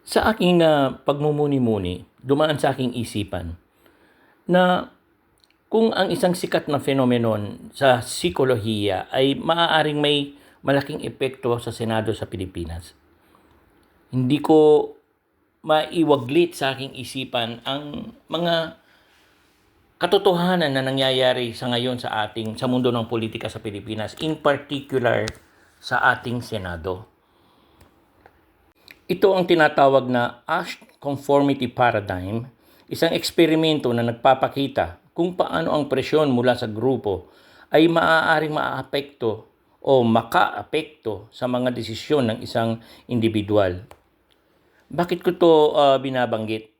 Sa aking pagmumuni-muni, dumaan sa aking isipan na kung ang isang sikat na phenomenon sa psikolohiya ay maaaring may malaking epekto sa Senado sa Pilipinas. Hindi ko maiwaglit sa aking isipan ang mga katotohanan na nangyayari sa ngayon sa mundo ng politika sa Pilipinas, in particular sa ating Senado. Ito ang tinatawag na Asch Conformity Paradigm, isang eksperimento na nagpapakita kung paano ang presyon mula sa grupo ay maaaring maaapekto o makaapekto sa mga desisyon ng isang individual. Bakit ko to binabanggit?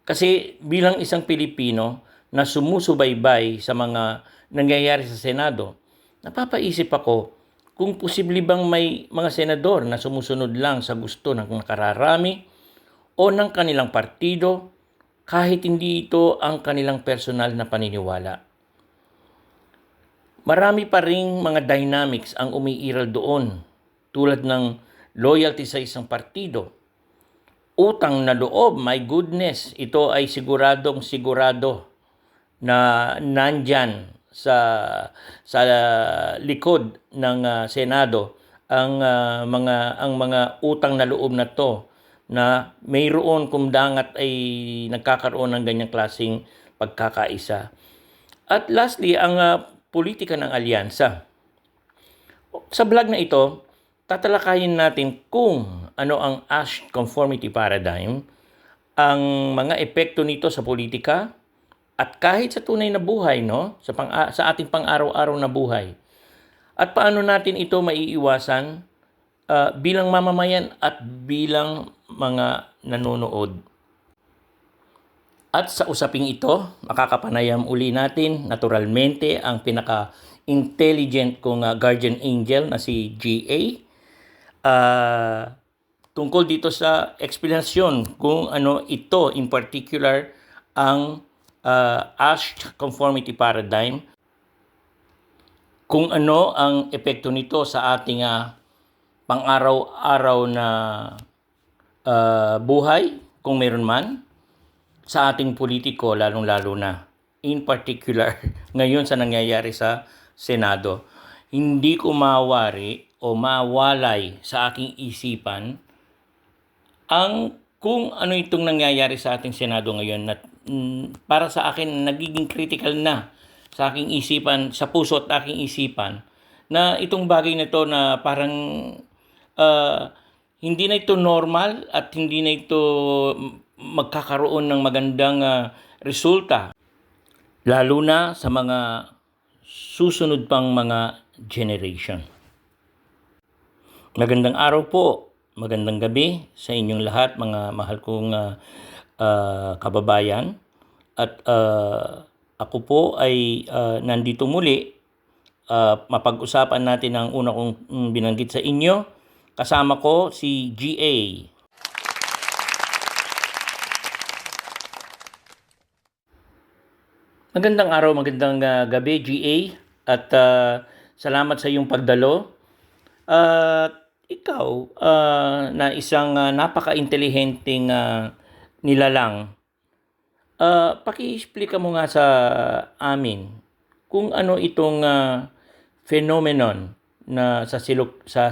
Kasi bilang isang Pilipino na sumusubaybay sa mga nangyayari sa Senado, napapaisip ako kung posible bang may mga senador na sumusunod lang sa gusto ng nakararami o ng kanilang partido kahit hindi ito ang kanilang personal na paniniwala. Marami pa ring mga dynamics ang umiiral doon, tulad ng loyalty sa isang partido. Utang na loob, my goodness, ito ay siguradong sigurado na nandyan sa likod ng Senado ang mga utang na loob na to, na mayroon kumdangat ay nagkakaroon ng ganyang klaseng pagkakaisa. At lastly, ang politika ng alyansa. Sa vlog na ito, tatalakayin natin kung ano ang Asch Conformity Paradigm, ang mga epekto nito sa politika, at kahit sa tunay na buhay, sa ating pang-araw-araw na buhay. At paano natin ito maiiwasan bilang mamamayan at bilang mga nanonood. At sa usaping ito, makakapanayam uli natin naturalmente ang pinaka-intelligent kong guardian angel na si GA. Tungkol dito sa eksplanasyon kung ano ito in particular ang Asch Conformity Paradigm, kung ano ang epekto nito sa ating pang-araw-araw na buhay, kung meron man, sa ating politiko, lalong-lalo na, in particular, ngayon sa nangyayari sa Senado. Hindi ko mawari o mawalay sa aking isipan ang kung ano itong nangyayari sa ating Senado ngayon na para sa akin nagiging critical na sa aking isipan, sa puso at aking isipan, na itong bagay na ito na parang hindi na ito normal at hindi na ito magkakaroon ng magandang resulta, lalo na sa mga susunod pang mga generation. Magandang araw po, magandang gabi sa inyong lahat, mga mahal kong kababayan. At ako po ay nandito muli. Mapag-usapan natin ang una kong binanggit sa inyo. Kasama ko si GA. Magandang araw, magandang gabi, GA. At salamat sa iyong pagdalo. Ikaw, na isang napaka-intelihenteng nilalang, paki-explica mo nga sa amin kung ano itong phenomenon na sa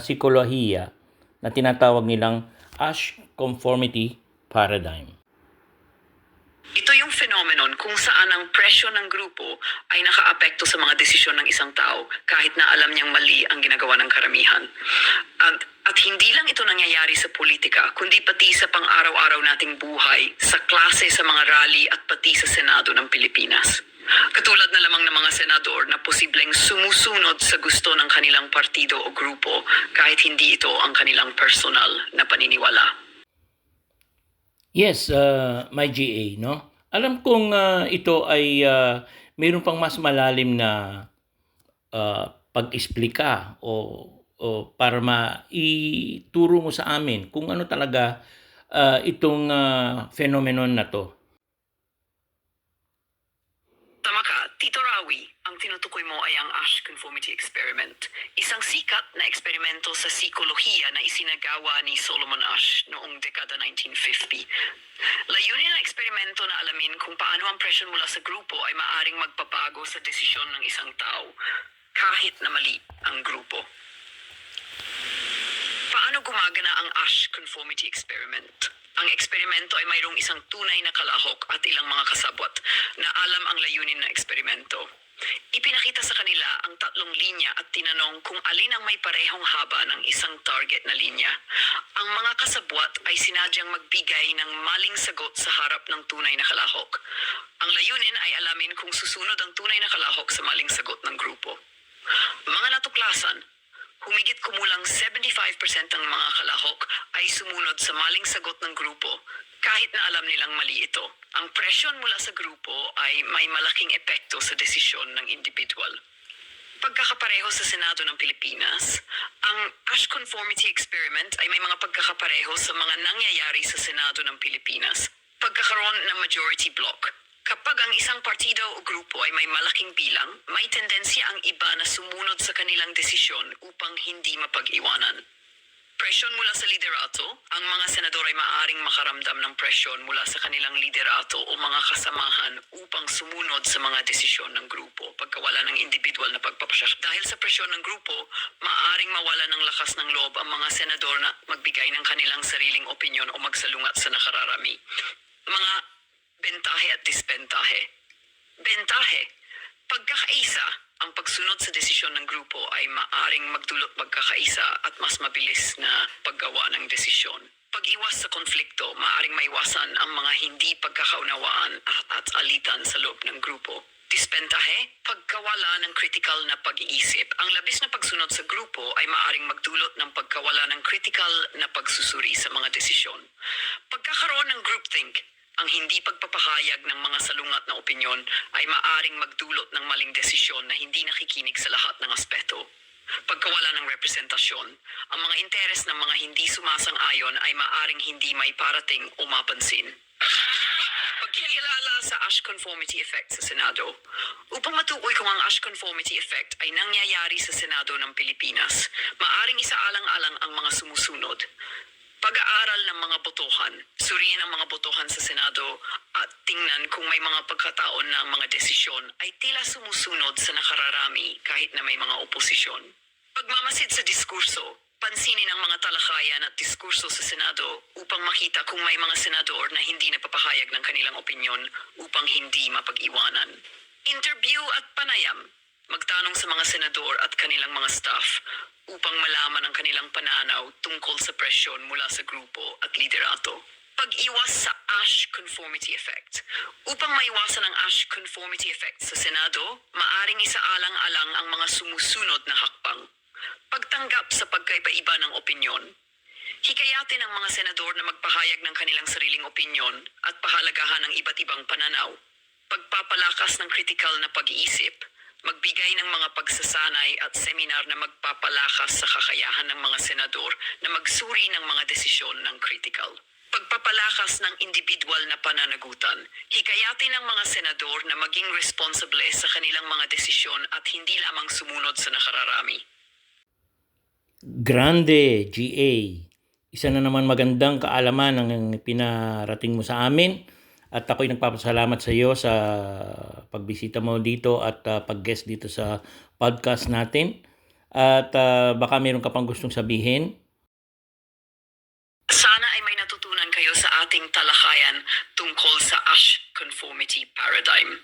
psikolohiya na tinatawag nilang Asch Conformity Paradigm. Ito yung phenomenon kung saan ang presyo ng grupo ay nakaapekto sa mga desisyon ng isang tao kahit na alam niyang mali ang ginagawa ng karamihan. At hindi lang ito nangyayari sa politika, kundi pati sa pang-araw-araw nating buhay, sa klase, sa mga rally at pati sa Senado ng Pilipinas. Katulad na lamang ng mga senador na posibleng sumusunod sa gusto ng kanilang partido o grupo kahit hindi ito ang kanilang personal na paniniwala. Yes, my GA, no? Alam kong ito ay mayroon pang mas malalim na pag-explika o para maituro mo sa amin kung ano talaga itong phenomenon na to. Tama ka, Tito Rawi, ang tinutukoy mo ay ang Asch Conformity Experiment. Isang sikat na eksperimento sa psikolohiya na isinagawa ni Solomon Asch noong dekada 1950. Layunin ng eksperimento na alamin kung paano ang presyon mula sa grupo ay maaring magpapago sa desisyon ng isang tao kahit na mali ang grupo. Paano gumagana ang Asch Conformity Experiment? Ang eksperimento ay mayroong isang tunay na kalahok at ilang mga kasabwat na alam ang layunin ng eksperimento. Ipinakita sa kanila ang 3 linya at tinanong kung alin ang may parehong haba ng isang target na linya. Ang mga kasabwat ay sinadyang magbigay ng maling sagot sa harap ng tunay na kalahok. Ang layunin ay alamin kung susunod ang tunay na kalahok sa maling sagot ng grupo. Mga natuklasan, humigit kumulang 75% ng mga kalahok ay sumunod sa maling sagot ng grupo kahit na alam nilang mali ito. Ang presyon mula sa grupo ay may malaking epekto sa desisyon ng individual. Pagkakapareho sa Senado ng Pilipinas, ang Asch Conformity Experiment ay may mga pagkakapareho sa mga nangyayari sa Senado ng Pilipinas. Pagkakaroon ng majority block. Kapag ang isang partido o grupo ay may malaking bilang, may tendensya ang iba na sumunod sa kanilang desisyon upang hindi mapag-iwanan. Presyon mula sa liderato, ang mga senador ay maaaring makaramdam ng presyon mula sa kanilang liderato o mga kasamahan upang sumunod sa mga desisyon ng grupo pagkawala ng individual na pagpapasya. Dahil sa presyon ng grupo, maaaring mawala ng lakas ng loob ang mga senador na magbigay ng kanilang sariling opinyon o magsalungat sa nakararami. Mga bentahe at disbentahe. Bentahe. Pagkakaisa, ang pagsunod sa desisyon ng grupo ay maaring magdulot pagkakaisa at mas mabilis na paggawa ng desisyon. Pag-iwas sa konflikto, maaring maiwasan ang mga hindi pagkakaunawaan at alitan sa loob ng grupo. Disbentahe, pagkawala ng critical na pag-iisip. Ang labis na pagsunod sa grupo ay maaring magdulot ng pagkawala ng critical na pagsusuri sa mga desisyon. Pagkakaroon ng groupthink, ang hindi pagpapahayag ng mga salungat na opinyon ay maaring magdulot ng maling desisyon na hindi nakikinig sa lahat ng aspeto. Pagkawala ng representasyon, ang mga interes ng mga hindi sumasang-ayon ay maaring hindi may parating o mapansin. Pagkilala sa Asch Conformity Effect sa Senado. Upang matukoy kung ang Asch Conformity Effect ay nangyayari sa Senado ng Pilipinas, maaring isaalang-alang ang mga sumusunod. Pag-aaral ng mga botohan, suriin ang mga botohan sa Senado at tingnan kung may mga pagkataon na ang mga desisyon ay tila sumusunod sa nakararami kahit na may mga oposisyon. Pagmamasid sa diskurso, pansinin ang mga talakayan at diskurso sa Senado upang makita kung may mga senador na hindi napapahayag ng kanilang opinyon upang hindi mapag-iwanan. Interview at panayam. Magtanong sa mga senador at kanilang mga staff upang malaman ang kanilang pananaw tungkol sa presyon mula sa grupo at liderato. Pag-iwas sa Asch Conformity Effect. Upang maiwasan ang Asch Conformity Effect sa Senado, maaring isaalang-alang ang mga sumusunod na hakbang. Pagtanggap sa pagkaiba-iba ng opinyon. Hikayatin ang mga senador na magpahayag ng kanilang sariling opinyon at pahalagahan ang iba't ibang pananaw. Pagpapalakas ng kritikal na pag-iisip. Magbigay ng mga pagsasanay at seminar na magpapalakas sa kakayahan ng mga senador na magsuri ng mga desisyon ng critical. Pagpapalakas ng individual na pananagutan. Hikayatin ng mga senador na maging responsable sa kanilang mga desisyon at hindi lamang sumunod sa nakararami. Grande, GA. Isa na naman magandang kaalaman ang pinarating mo sa amin. At ako'y nagpapasalamat sa iyo sa pagbisita mo dito at pag-guest dito sa podcast natin. At baka mayroon ka pang gustong sabihin. Sana ay may natutunan kayo sa ating talakayan tungkol sa Asch Conformity Paradigm.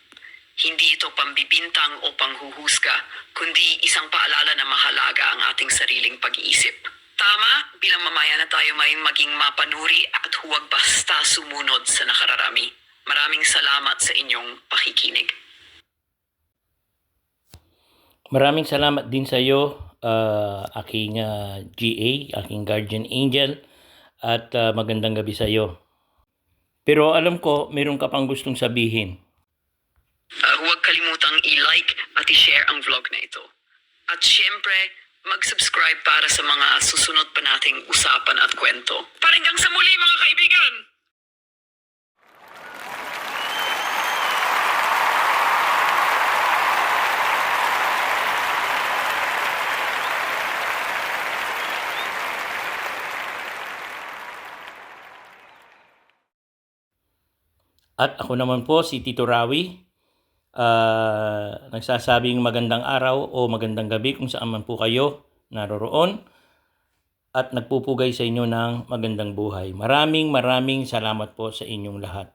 Hindi ito pambibintang o panghuhusga, kundi isang paalala na mahalaga ang ating sariling pag-iisip. Tama, bilang mamaya na tayo may maging mapanuri at huwag basta sumunod sa nakararami. Maraming salamat sa inyong pakikinig. Maraming salamat din sa iyo, aking GA, aking guardian angel, at magandang gabi sa iyo. Pero alam ko, mayroon ka pang gustong sabihin. Huwag kalimutang i-like at i-share ang vlog na ito. At syempre, mag-subscribe para sa mga susunod pa nating usapan at kwento. Hanggang sa muli mga kaibigan! At ako naman po si Tito Rawi, nagsasabing magandang araw o magandang gabi kung saan man po kayo naroroon at nagpupugay sa inyo ng magandang buhay. Maraming salamat po sa inyong lahat.